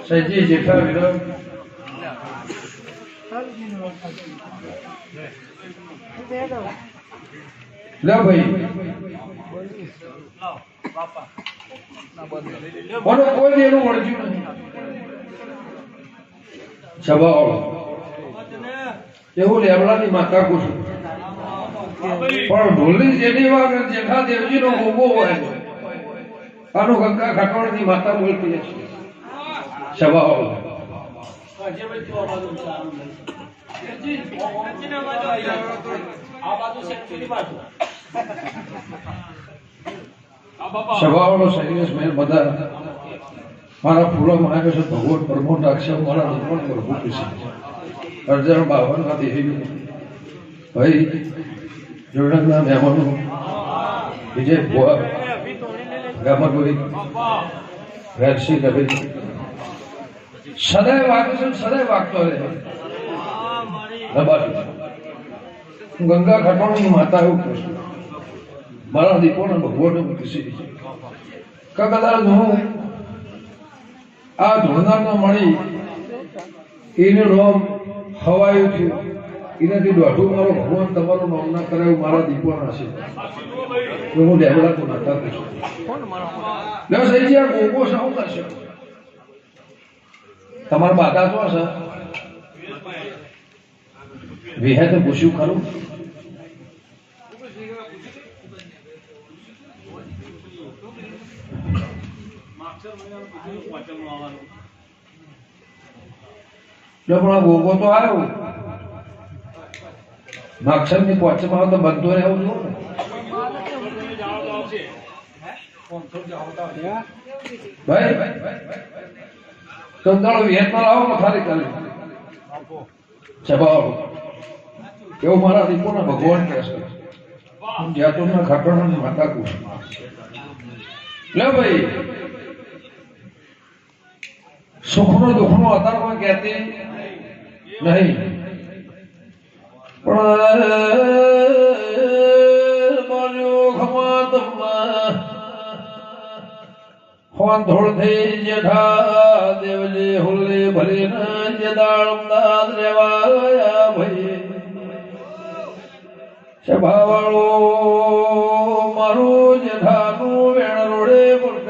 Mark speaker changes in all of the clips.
Speaker 1: સજી જેઠા વિરમ લે ભાઈ કોનો કોઈ એનું વળગ્યું નહીં સ્વભાવ એવું લેવડાની માતા કુશું પણ ઢોલની જેની વાગે જેઠા દેવજીનો ઉભો હોય આનો ગંગા ખાટોળની માતા બોલતી છે સ્વભાવ સ્વભાવનો શૈલેષ મેં બધા મારા ફૂલોમાં આવ્યો છે ભગવાન બ્રહ્મોટ અક્ષર મારા નિર્મળ પ્રભુ કૃષ્ણ અર્જણ 52 ના દેવી ભાઈ જોડના મહેમાનો વિજય ભુવા ગામગોરી વેરસી રવિ સદાય વાગે છે સદાય વાગતો રહે ગંગા ખટોળની માતા એવું કૃષ્ણ મારા દીપોને ભગવાન કૃષિ કદાચ હું આ ધોરનારના મળી એનું નામ હવાયું થયું એનાથી દોઢું મારો ભગવાન તમારું નામ ના કરાયું મારા દીપોના છે હું ડેવડા તો નતા કહીશું ગોગો શું કરશે તમારા બાધા શું હશે વિહે તો પૂછ્યું ખરું પણ ગોગો તો આવ્યો માક્ષર ની પોચમાં તો બધો રહેવું જોઈએ ભાઈ કંદાળો વિહેતમાં લાવો ને ખાલી ખાલી સ્વભાવ એવું મારા દીપોના ભગવાન કહે છે જ્યાતુરના ખાટોળની માતા કુ લે ભાઈ સુખનો દુઃખનો અતારમાં કહેતી નહીં પણ ધોળ થઈ જેઠા દેવજી હુલ્લે ભલે ના જેદાળ અમદાદ રેવાયા ભાઈ સભાવાળો મારું જેઠાનું વેણ રોડે પણ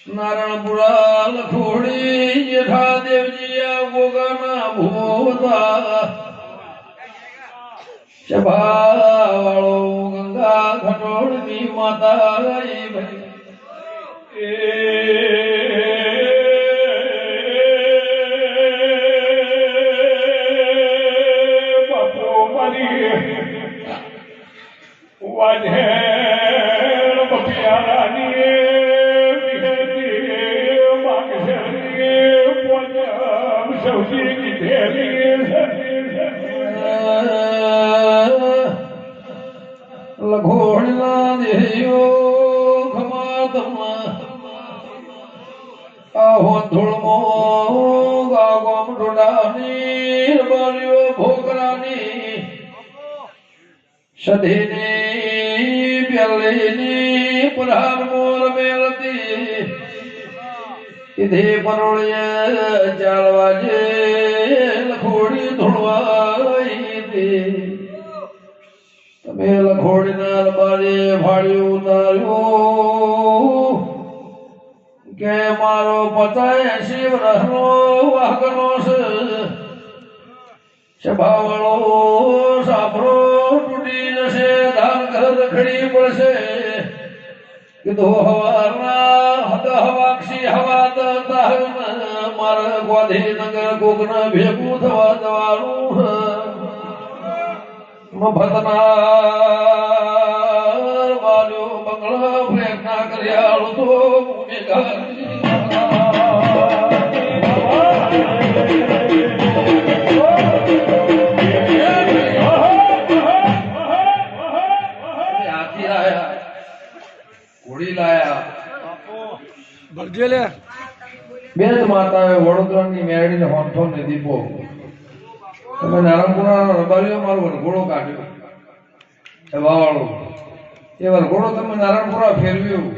Speaker 1: નારાયણપુરા લખોડી જેઠા દેવજી ગોગાના ભૂતા સભાવાળો ગંગા ખટોળની માતા બાપો મારી વાજે બપિયારાની લઘોણના દેહયો ખમાતમાં આહો ધૂળમો ગાગોમ ઢોડાની બારીઓ ભોગરાની સધીની પ્યાલીની પરાર મોર મેલતી ઇધે પરોળે ચાલવાજે લખોડી ધોળવાઈ દે તમે લખોડીના બારે ફાળ્યું ઉતાર્યું કે મારો 85 વર્ષનો વાહકનો છે સભાવાળો સાપરો તૂટી જશે ધાન ઘર રખડી પડશે કીધું હવારના હવાક્ષી હવા મારા ગોધીનગર કોકના ભેગું થવા જવાનું મફતના બાલ્યો બંગલા ફ્લેટના ના કર્યા તો હાથી લાયા ઘોડી લાયા બે જ માતાએ વડોદરાની મેળીને હોંઠો ને દીપો તમે નારાયણપુરા રબારીઓ મારો વરઘોડો કાઢ્યો વાવાળો એ વરઘોડો તમે નારાયણપુરા ફેરવ્યું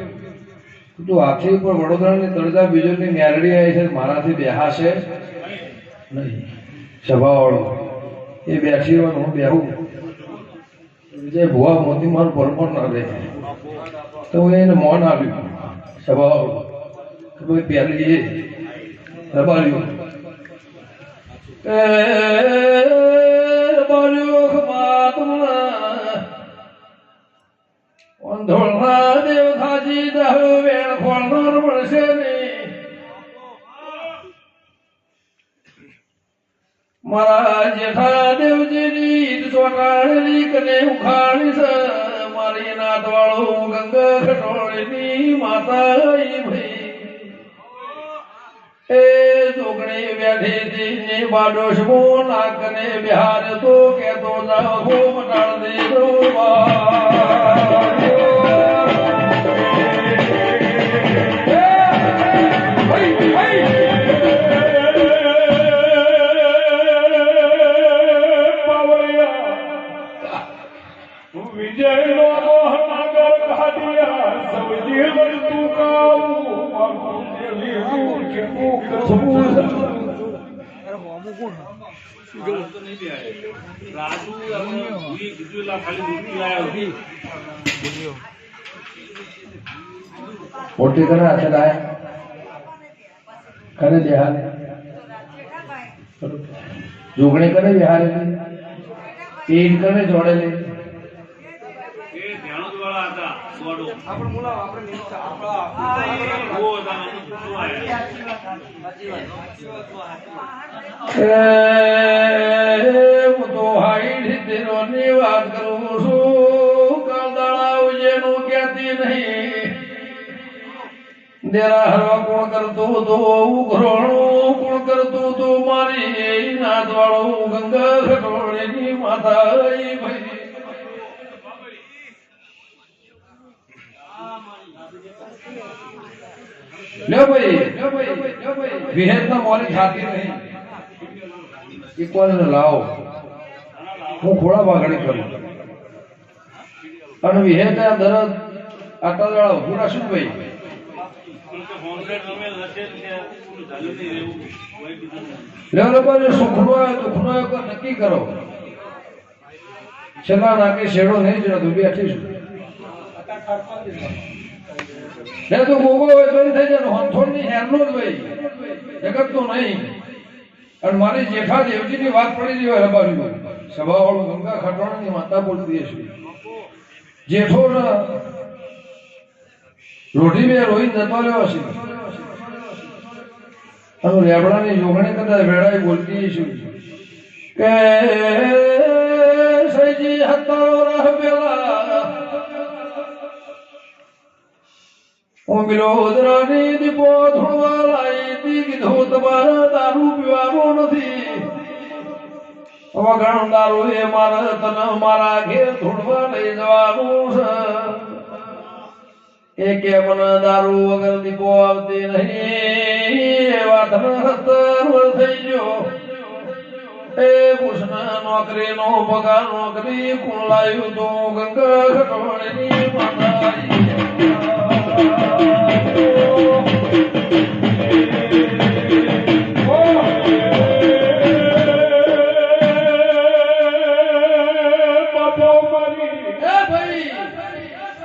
Speaker 1: તું હાથી ઉપર વડોદરાની તળજા બીજોની મેરડી આવી છે મારાથી બેહાશે નહીં સભાવાળો એ બેઠી હોય હું બેહું વિજય ભુવા મોતી મારું પરપણ ના રહે તો હું એને મોન આપ્યું સભાવાળો કે ભાઈ પહેલી એ રબારીઓ ધોળના દેવ થાજી દહ વેણ ખોળનાર મળશે નહીં મારા જેઠા દેવજીની ચોટાડેલી કને ઉખાડી છે મારી નાતવાળો ગંગા ખટોળની માતા ભાઈ એ જોગણી બેઠી હતી ને બાડોશમો નાકને બિહાર તો કેતો જાઓ મટાડ દે વિજય નો મોહનગર કાઢિયા સૌજી તું કાવું મોટી કરે આચરાય કરે દેહાને જોગણી કરે બિહારે પેટ કરે જોડેલી હું તો હાઈ ની વાત કરું છું કાલદાળા જેનું કહેતી નહીં દેરા હરવા કોણ કરતું તો ઉઘરોણું કોણ કરતું તો મારી નાથ વાળો ગંગા ખટોળીની માતા ભાઈ લ્યો ભાઈ વિહેતના મોલી ખાતી નહીં ઇક્વલ લાવો હું ખોળા બાગડી કરું અને વિહેત દરદ આટલા દાડા ઉભું રાખશું ભાઈ સુખનો દુઃખનો નક્કી કરો છેલ્લા નાકે શેડો નહીં જરા તું બેઠીશું તો ગોગો હોય તો થઈ જાય હોંથોડ ની હેરનો જ ભાઈ જગત તો નહીં અને મારી જેઠા દેવજી ની વાત પડી રહી હોય રબારી સભા વાળું ગંગા ખટવાણા ની માતા બોલતી હશે જેઠો રોઢી બે રોહિત જતો રહ્યો હશે અને લેબડાની જોગણી કદાચ વેળાએ બોલતી હશે કે સૈજી હતારો રહ પેલા હું બિલોદરાની દીપો ધોળવા લાવી હતી કીધું તમારા દારૂ પીવાનો નથી વગણ દારૂ એ મારા તને મારા ઘેર ધોળવા લઈ જવાનું છે એ કે મને દારૂ વગર દીપો આવતી નહીં એ વાત 17 વર્ષ થઈ ગયો એ કૃષ્ણ નોકરી નો પગાર નોકરી કોણ લાવ્યું તું ગંગા ખટોળીની માતા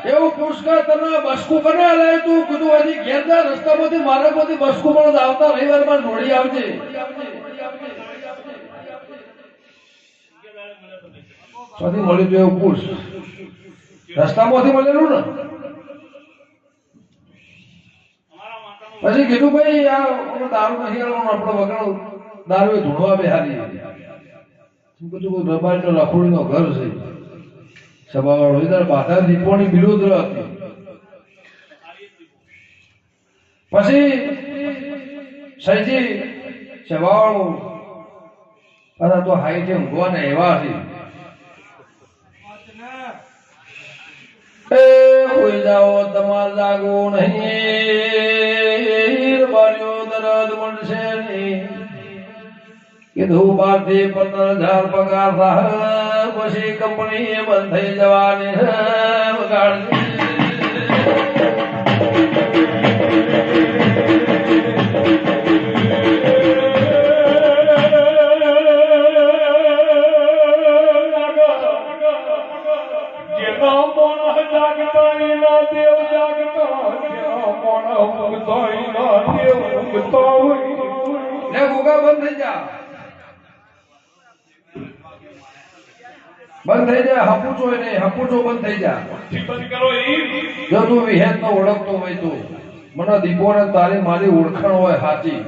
Speaker 1: એવું પુષ્કળ તને બસકું બને લે તું કીધું હજી ઘેરદાર રસ્તામાંથી માર્ગમાંથી બસકું પણ આવતા રવિવારમાં જોડી આવજે સ્વાથી મળ્યું તો એવું પૂછ રસ્તામાંથી મળેલું ને પછી કીધું ભાઈ આ દારૂ નહીં આવવાનું આપણો વગર દારૂ ધૂણવા બેહારી શું કીધું કોઈ રબારી નો લખોડી નો ઘર છે સભાવાળો બાધા દીપોની બિલોદરા હતી પછી સૈજી સેવાળું અને તો હાઈટે ઊંઘવાને એવા છે એ કોઈ જાઓ તમાર જાગવું નહીં બારીઓ દરદ મળશે નહીં કીધું 12 થી 15,000 પગાર થાય પછી કંપની બંધ થઈ જવાની વગાડશે બંધ થઈ જા હપુચો નહીં હપુચો બંધ થઈ જા જો તું વિહેત નો ઓળખતો હોય તો મને દીપો ને તારી મારી ઓળખાણ હોય સાચી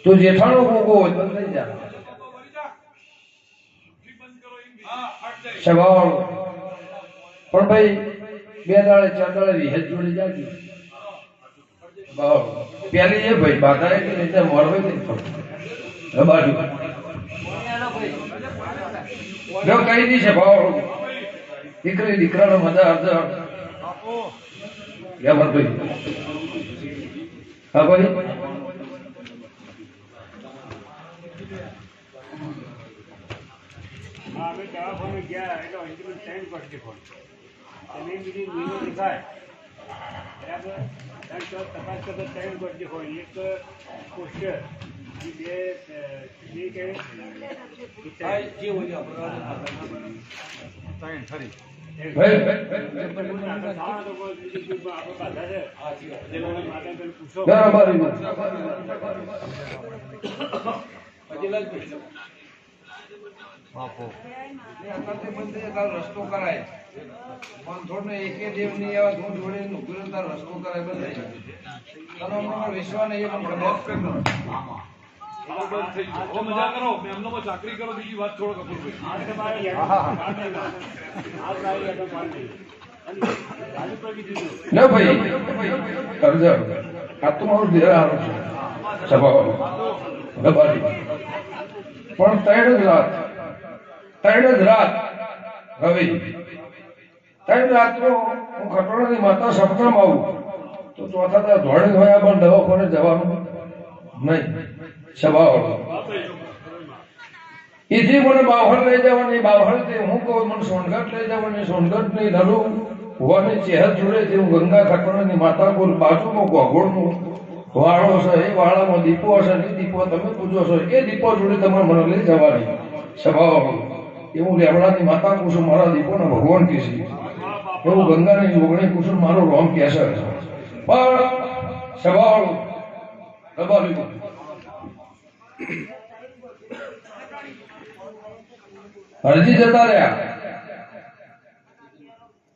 Speaker 1: તું જેઠાણો ગોગો હોય બંધ થઈ જા સ્વભાવ પણ ભાઈ 2 દાડે 4 દાડે વિહેત જોડી જાજી પેલી એ ભાઈ બાધા કે રીતે મોરવે કે બાજુ જો કહી દી છે ભાવ દીકરી દીકરાનો મજા આવશે યા ભાઈ હા ભાઈ
Speaker 2: અમે દવાખાને ગયા એટલે ઇન્ટરવ્યુ ટાઈમ પડશે ફોન તમે બીજી મહિનો દેખાય બરાબર તપાસ કરતા ટાઈમ પડશે ફોન એક પોસ્ટર બે કે જે હોય ટાઈમ ખરી
Speaker 1: રસ્તો કરાય થોડો એક દેવ નહીં આવા ધૂળ જોડે રસ્તો કરાય બધા વિશ્વાસ નહીં
Speaker 3: ચાકરી કરો બીજી વાત છોડો
Speaker 1: ના ભાઈ કરજો આ તો મારું દેહ હારું છે સ્વભાવ ગબાડી પણ 3 જ રાત રવિ 3 રાતનો હું ખટોળાની માતા સપનામાં આવું તો ચોથા દાડા ધોળી હોય પણ દવાખાને જવાનું નહીં સ્વભાવ એથી મને બાવળ લઈ જવાની બાવળથી હું કહું મને સોનગઢ લઈ જવાની સોનગઢ નહીં નલું હોવાની ચહેર જોડેથી હું ગંગા ખટોળાની માતા બોલ બાજુમાં ગોગોળનું વાળો છે એ વાળામાં દીપો હશે એ દીપો તમે પૂજો છો એ દીપો જોડે તમારે મને લઈ જવાની સ્વભાવ એવું લેવડાની માતા કુસુમ મારા દીપોના ભગવાન કહેશે એવું ગંગાની યોગણી કુસુમ મારો રોમ કહેશે પણ સ્વભાવ દબાવી હરજી જતા રહ્યા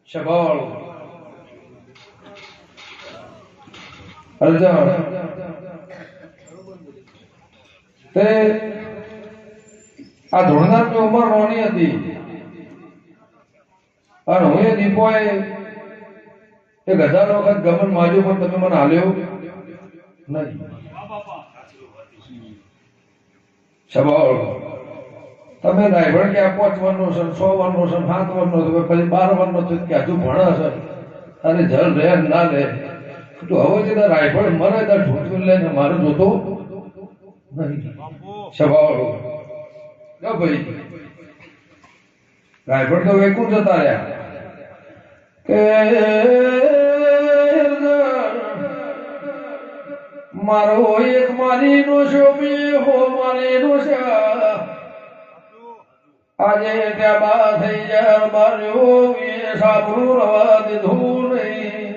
Speaker 1: સ્વભાવ અર્જણ તે આ ધોળનારની ઉંમર નાની હતી અને હું એ દીપોએ 1000 વખત ગમન માર્યું પણ તમે મને હાલ્યો નહીં સ્વભાવ તમે રાયભણ કે 5 વર્ષનો છે 100 વર્ષનો છે 7 વર્ષનો છે પછી 12 વર્ષનો છે કે હજુ ભણે છે અને જળ રહે ના લે તો હવે છે રાયફળ મરે તો ઢૂંઢું લઈને મારું જોતો નહીં સ્વભાવ જો ભાઈ રાયફળ તો વેકું જતા રહ્યા કે મારો એક મારી નો શોભી હો મારી નો આજે ત્યાં બા થઈ જાય બાર્યો એ સાબરું રવા દીધું નહીં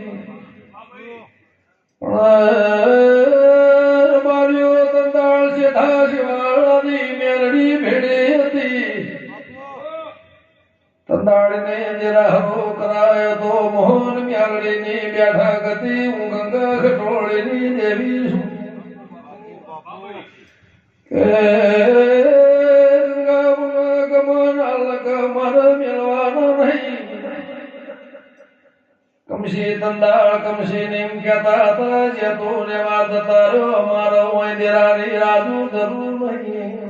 Speaker 1: બાર્યો તંદાળ સીધા શિવાળાની મેરડી ભેડે હતી તંદાળને જરા હરો કરાય તો મોહન મ્યાલડીની બેઠા ગતિ હું ગંગા ખટોળીની દેવી છું કમશે તંદાળ કમશે નેમ કહેતા હતા જે તો રેવા જતા રહ્યો અમારો હોય દેરા રે રાજુ જરૂર નહીં